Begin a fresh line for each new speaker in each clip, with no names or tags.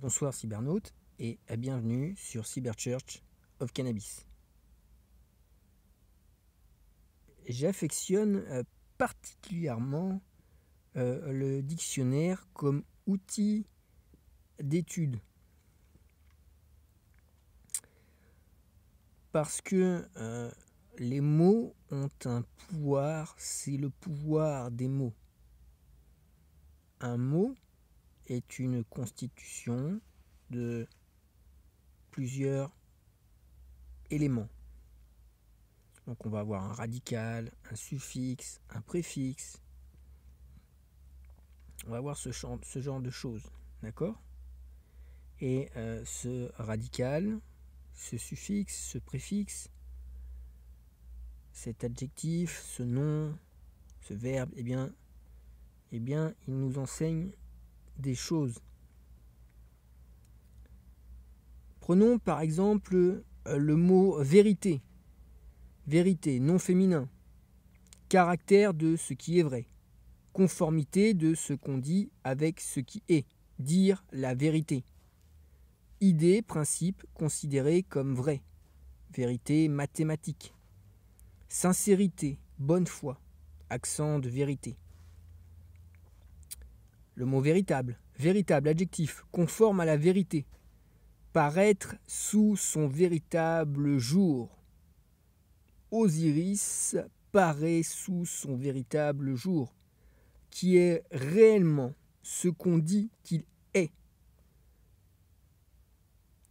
Bonsoir cybernautes et bienvenue sur Cyber Church of Cannabis. J'affectionne particulièrement le dictionnaire comme outil d'étude. Parce que les mots ont un pouvoir, c'est le pouvoir des mots. Un mot est une constitution de plusieurs éléments. Donc on va avoir un radical, un suffixe, un préfixe. On va avoir ce genre de choses, d'accord ? Et ce radical, ce suffixe, ce préfixe, cet adjectif, ce nom, ce verbe, eh bien, il nous enseigne des choses. Prenons par exemple le mot vérité. Vérité, nom féminin. Caractère de ce qui est vrai. Conformité de ce qu'on dit avec ce qui est. Dire la vérité. Idée, principe, considéré comme vrai. Vérité mathématique. Sincérité, bonne foi. Accent de vérité. Le mot véritable. Véritable, adjectif, conforme à la vérité. Paraître sous son véritable jour. Osiris paraît sous son véritable jour, qui est réellement ce qu'on dit qu'il est.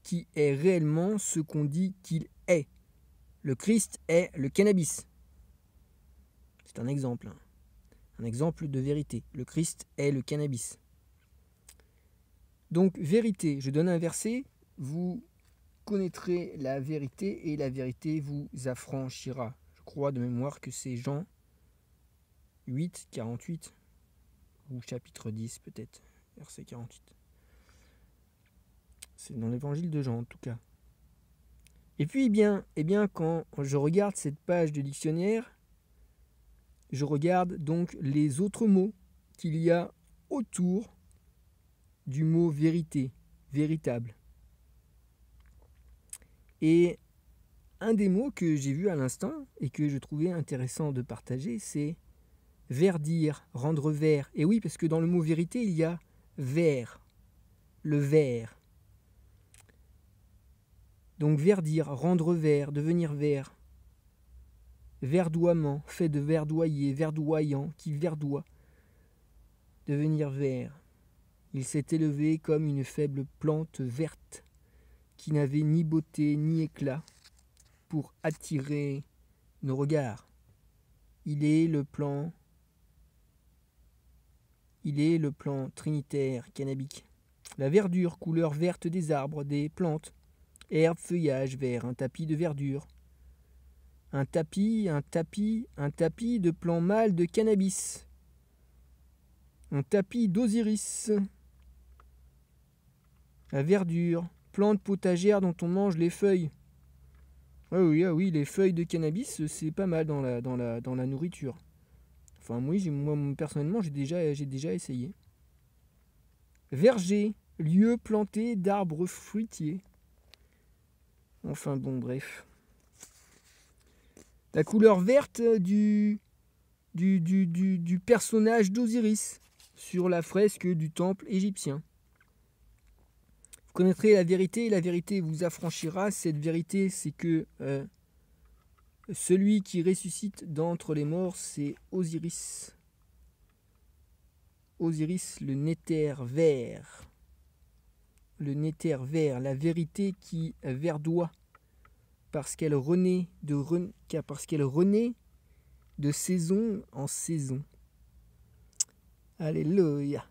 Qui est réellement ce qu'on dit qu'il est. Le Christ est le cannabis. C'est un exemple. Un exemple de vérité. Le Christ est le cannabis. Donc, vérité, je donne un verset, vous connaîtrez la vérité et la vérité vous affranchira. Je crois de mémoire que c'est Jean 8, 48 ou chapitre 10 peut-être, verset 48. C'est dans l'évangile de Jean en tout cas. Et puis quand je regarde cette page de dictionnaire, je regarde donc les autres mots qu'il y a autour du mot vérité, véritable. Et un des mots que j'ai vu à l'instant et que je trouvais intéressant de partager, c'est verdir, rendre vert. Et oui, parce que dans le mot vérité, il y a vert, le vert. Donc verdir, rendre vert, devenir vert. Verdoiement, fait de verdoyer, verdoyant, qui verdoie. Devenir vert. Il s'est élevé comme une faible plante verte, qui n'avait ni beauté ni éclat, pour attirer nos regards. Il est le plan trinitaire cannabique. La verdure, couleur verte des arbres, des plantes, herbes, feuillage vert, un tapis de verdure. Un tapis de plants mâles de cannabis. Un tapis d'osiris. La verdure, plante potagère dont on mange les feuilles. Ah oui, les feuilles de cannabis, c'est pas mal dans la nourriture. Enfin, moi personnellement, j'ai déjà essayé. Verger, lieu planté d'arbres fruitiers. Enfin bon, bref. La couleur verte du personnage d'Osiris sur la fresque du temple égyptien. Vous connaîtrez la vérité, et la vérité vous affranchira. Cette vérité, c'est que celui qui ressuscite d'entre les morts, c'est Osiris. Osiris, le néther vert. Le néther vert, la vérité qui verdoie. Parce qu'elle renaît de saison en saison. Alléluia.